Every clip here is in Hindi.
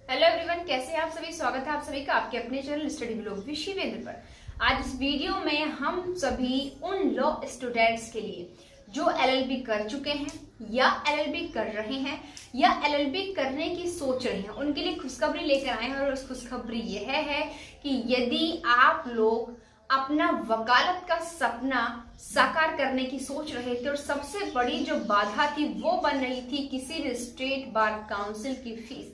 हेलो एवरीवन, कैसे हैं आप सभी। स्वागत है आप सभी का आपके अपने channel study blog with Shivendra पर। आज इस वीडियो में हम सभी उन लॉ स्टूडेंट्स के लिए जो एलएलबी कर चुके हैं या एलएलबी कर रहे हैं या एलएलबी करने की सोच रहे हैं, उनके लिए खुशखबरी लेकर आए हैं। और उस खुशखबरी यह है कि यदि आप लोग अपना वकालत का सपना साकार करने की सोच रहे थे और सबसे बड़ी जो बाधा थी वो बन रही थी किसी भी स्टेट बार काउंसिल की फीस,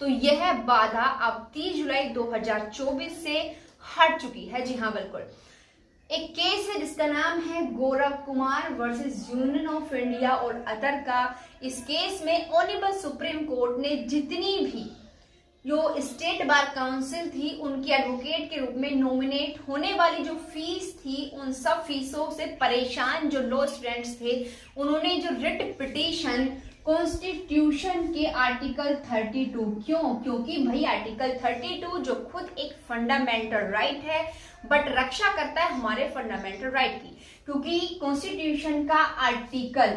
तो यह बाधा अब 30 जुलाई 2024 से हट चुकी है। जी हाँ, बिल्कुल। एक केस है जिसका नाम है Gaurav Kumar versus Union of India और अदर का। इस केस में ऑनरेबल सुप्रीम कोर्ट ने जितनी भी जो स्टेट बार काउंसिल थी उनकी एडवोकेट के रूप में नॉमिनेट होने वाली जो फीस थी, उन सब फीसों से परेशान जो लॉ स्टूडेंट्स थे, उन्होंने जो रिट पिटीशन कॉन्स्टिट्यूशन के आर्टिकल 32, क्योंकि भाई आर्टिकल 32 जो खुद एक फंडामेंटल राइट है बट रक्षा करता है हमारे फंडामेंटल राइट की, क्योंकि कॉन्स्टिट्यूशन का आर्टिकल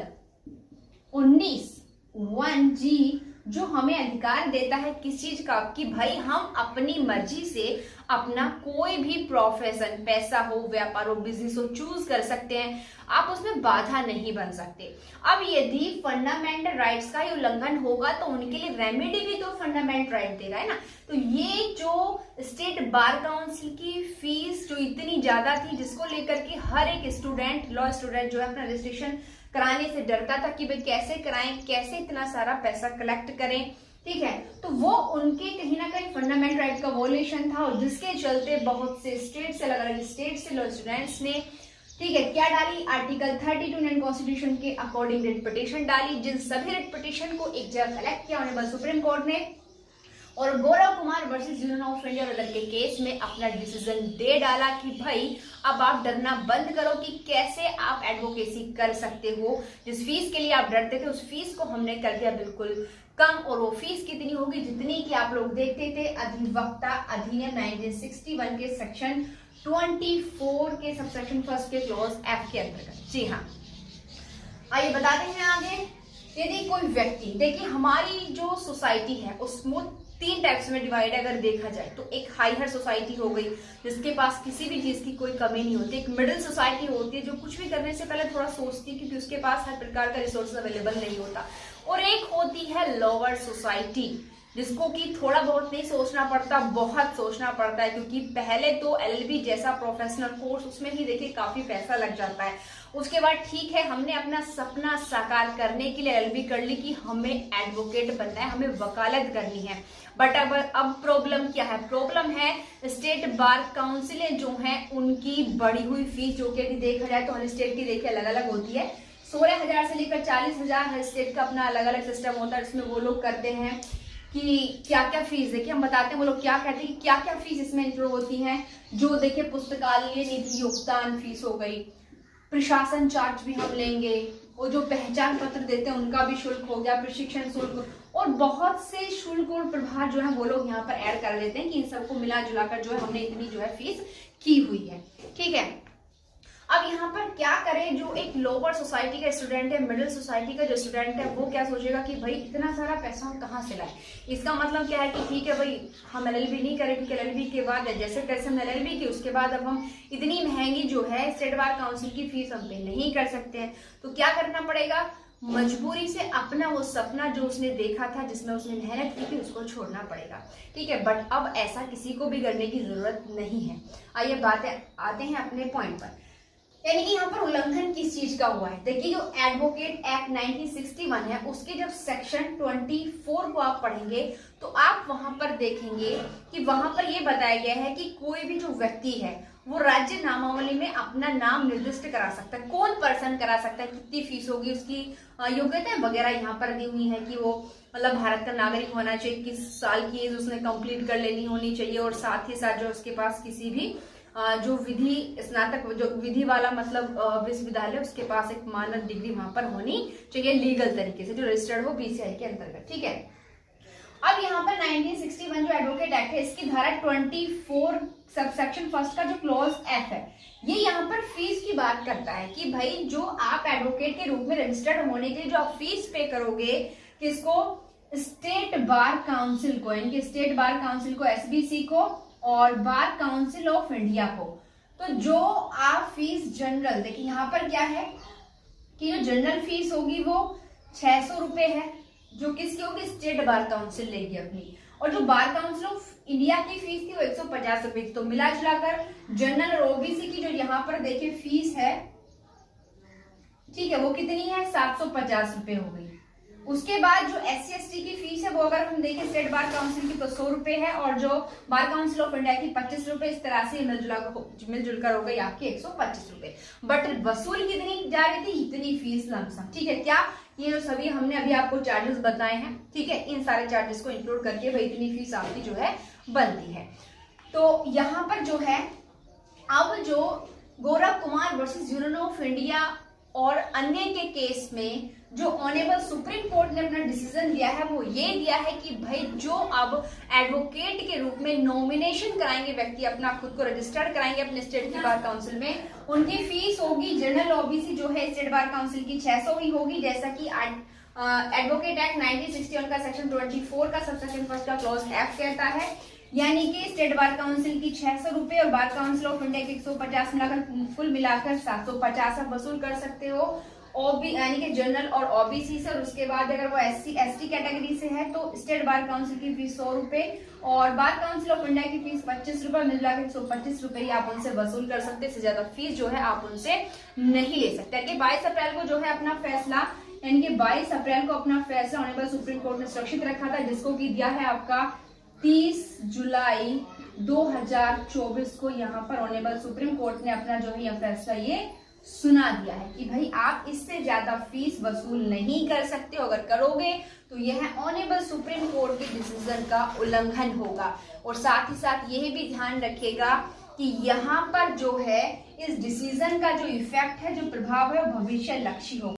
19(1)(g) जो हमें अधिकार देता है किस चीज का, कि भाई हम अपनी मर्जी से अपना कोई भी प्रोफेशन, पैसा हो, व्यापार हो, बिजनेस हो, चूज कर सकते हैं। आप उसमें बाधा नहीं बन सकते। अब यदि फंडामेंटल राइट्स का उल्लंघन होगा तो उनके लिए रेमेडी भी तो फंडामेंटल राइट देगा, है ना। तो ये जो स्टेट बार काउंसिल की फीस जो इतनी ज्यादा थी, जिसको लेकर के हर एक स्टूडेंट, लॉ स्टूडेंट जो है अपना रजिस्ट्रेशन कराने से डरता था कि भाई कैसे कराएं, कैसे इतना सारा पैसा कलेक्ट करें, ठीक है। तो वो उनके कहीं ना कहीं फंडामेंटल राइट का वोलेशन था और जिसके चलते बहुत से स्टेट से, अलग अलग स्टेट से लॉ स्टूडेंट्स ने, ठीक है, क्या डाली, आर्टिकल 32 इंडियन कॉन्स्टिट्यूशन के अकॉर्डिंग रिट पिटीशन डाली। जिन सभी रिट पिटीशन को एक जगह कलेक्ट किया ऑनरेबल सुप्रीम कोर्ट ने और Gaurav Kumar versus Union of India और अदर के केस में अपना डिसीजन दे डाला कि भाई अब आप डरना बंद करो कि कैसे आप एडवोकेसी कर सकते हो। जिस फीस के लिए आप डरते थे उस फीस को हमने कर दिया बिल्कुल कम, और वो फीस कितनी होगी, जितनी कि आप लोग देखते थे अधिवक्ता अधिनियम 1961 के सेक्शन 24 के सबसेक्शन 1 के क्लॉज F के अंतर्गत। जी हाँ, आइए बताते हैं आगे। यदि कोई व्यक्ति, देखिए हमारी जो सोसाइटी है उसमें 3 टाइप्स में डिवाइड अगर देखा जाए तो एक हायर सोसाइटी हो गई जिसके पास किसी भी चीज की कोई कमी नहीं होती। एक मिडिल सोसाइटी होती है जो कुछ भी करने से पहले थोड़ा सोचती है क्योंकि उसके पास हर प्रकार का रिसोर्स अवेलेबल नहीं होता। और एक होती है लोअर सोसाइटी जिसको कि थोड़ा बहुत नहीं सोचना पड़ता, बहुत सोचना पड़ता है, क्योंकि पहले तो एलएलबी जैसा प्रोफेशनल कोर्स, उसमें ही देखिए काफी पैसा लग जाता है। उसके बाद ठीक है, हमने अपना सपना साकार करने के लिए एलएलबी कर ली कि हमें एडवोकेट बनना है, हमें वकालत करनी है। बट अब प्रॉब्लम क्या है, प्रॉब्लम है स्टेट बार काउंसिलें जो हैं उनकी बढ़ी हुई फीस, जो कि देखा जाए तो हर स्टेट की देखिए अलग अलग होती है। 16,000 से लेकर 40,000 हर स्टेट का अपना अलग अलग सिस्टम होता है, जिसमें वो लोग करते हैं कि क्या क्या फीस, देखिए हम बताते हैं वो लोग क्या कहते हैं कि क्या क्या फीस इसमें इंक्लूड होती हैं। जो देखिए पुस्तकालय निधि योगदान फीस हो गई, प्रशासन चार्ज भी हम लेंगे, वो जो पहचान पत्र देते हैं उनका भी शुल्क हो गया, प्रशिक्षण शुल्क, और बहुत से शुल्क और प्रभार जो है वो लोग यहाँ पर ऐड कर देते हैं कि इन सबको मिला जुलाकर जो है हमने इतनी जो है फीस की हुई है, ठीक है। अब यहाँ पर क्या करें, जो एक लोअर सोसाइटी का स्टूडेंट है, मिडिल सोसाइटी का जो स्टूडेंट है, वो क्या सोचेगा कि भाई इतना सारा पैसा हम कहाँ से लाए। इसका मतलब क्या है कि ठीक है भाई हम एलएलबी नहीं करें, क्योंकि एलएलबी के बाद जैसे कैसे हम एलएलबी की उसके बाद अब हम इतनी महंगी जो है स्टेट बार काउंसिल की फीस हम पे नहीं कर सकते हैं। तो क्या करना पड़ेगा, मजबूरी से अपना वो सपना जो उसने देखा था, जिसमें उसने मेहनत की थी, उसको छोड़ना पड़ेगा, ठीक है। बट अब ऐसा किसी को भी करने की जरूरत नहीं है। आइए बातें आते हैं अपने पॉइंट पर, यानी कि यहाँ पर उल्लंघन किस चीज का हुआ है। देखिए जो एडवोकेट एक्ट 1961 है उसके जब सेक्शन 24 को आप पढ़ेंगे तो आप वहां पर देखेंगे कि वहां पर यह बताया गया है कि कोई भी जो व्यक्ति है वो राज्य नामावली में अपना नाम निर्दिष्ट करा सकता है। कौन पर्सन करा सकता है, कितनी फीस होगी, उसकी योग्यता वगैरह यहाँ पर दी हुई है कि वो मतलब भारत का नागरिक होना चाहिए, किस साल की एज उसने कंप्लीट कर लेनी होनी चाहिए, और साथ ही साथ जो उसके पास किसी भी जो विधि स्नातक, जो विधि वाला मतलब विश्वविद्यालय, उसके पास एक मानद डिग्री वहां पर होनी चाहिए लीगल तरीके से, जो रजिस्टर्ड हो बीसीआई के अंतर्गत, ठीक है। अब यहाँ पर 1961 जो एडवोकेट एक्ट है इसकी धारा 24 सबसेक्शन 1 का जो क्लॉज F है, ये यहाँ पर फीस की बात करता है कि भाई जो आप एडवोकेट के रूप में रजिस्टर्ड होने के लिए जो आप फीस पे करोगे, किसको, स्टेट बार काउंसिल को, इनके स्टेट बार काउंसिल को, एसबीसी को और बार काउंसिल ऑफ इंडिया को। तो जो आप फीस जनरल, देखिए यहाँ पर क्या है कि जो जनरल फीस होगी वो 600 रुपए है, जो किसकी होगी, स्टेट बार काउंसिल लेगी अपनी, और जो बार काउंसिल ऑफ इंडिया की फीस थी वो 150 रुपए थी। तो मिला जुलाकर जनरल और ओबीसी की जो यहाँ पर देखिए फीस है, ठीक है, वो कितनी है, 750 रुपए हो गई। उसके बाद जो SC ST की फीस है वो अगर हम देखें स्टेट बार काउंसिल की तो 100 रुपए है, और जो बार काउंसिल ऑफ इंडिया की 25 रुपए। इस तरह से मिलजुल कर हो गई आपकी 125 रुपए। बट वसूल कितनी जा रही थी, इतनी फीस लमसम, ठीक है। क्या ये जो सभी हमने अभी आपको चार्जेस बताए हैं, ठीक है, इन सारे चार्जेस को इंक्लूड करके भाई इतनी फीस आपकी जो है बनती है। तो यहाँ पर जो है अब जो Gaurav Kumar versus Union of India और अन्य के केस में जो ऑनरेबल सुप्रीम कोर्ट ने अपना डिसीजन दिया है वो ये दिया है कि भाई जो अब एडवोकेट के रूप में नॉमिनेशन कराएंगे व्यक्ति, अपना खुद को रजिस्टर्ड कराएंगे अपने स्टेट की बार काउंसिल में, उनकी फीस होगी जनरल ओबीसी जो है स्टेट बार काउंसिल की 600 ही होगी, जैसा कि एडवोकेट एक्ट 1961 का सेक्शन 24 का सबसेक्शन 1 का क्लॉज F कहता है। यानी कि स्टेट बार काउंसिल की 600 रुपए और बार काउंसिल ऑफ इंडिया की 150 मिलाकर कुल मिलाकर 750 आप वसूल कर सकते हो, ओबी यानी कि जनरल और ओबीसी से। और उसके बाद अगर वो SC ST कैटेगरी से है तो स्टेट बार काउंसिल की फीस 100 रुपए और बार काउंसिल ऑफ इंडिया की फीस 25 रुपए, मिलाकर 125 रुपए ही आप उनसे वसूल कर सकते हैं। इससे ज्यादा फीस जो है आप उनसे नहीं ले सकते। 22 अप्रैल को जो है अपना फैसला, यानी कि 22 अप्रैल को अपना फैसला ऑनरेबल सुप्रीम कोर्ट ने सुरक्षित रखा था, जिसको की दिया है आपका 30 जुलाई 2024 को। यहाँ पर ऑनरेबल सुप्रीम कोर्ट ने अपना जो है यह फैसला ये सुना दिया है कि भाई आप इससे ज्यादा फीस वसूल नहीं कर सकते हो, अगर करोगे तो यह ऑनरेबल सुप्रीम कोर्ट के डिसीजन का उल्लंघन होगा। और साथ ही साथ यह भी ध्यान रखेगा कि यहाँ पर जो है इस डिसीजन का जो इफेक्ट है, जो प्रभाव है, वो भविष्य लक्षी होगा।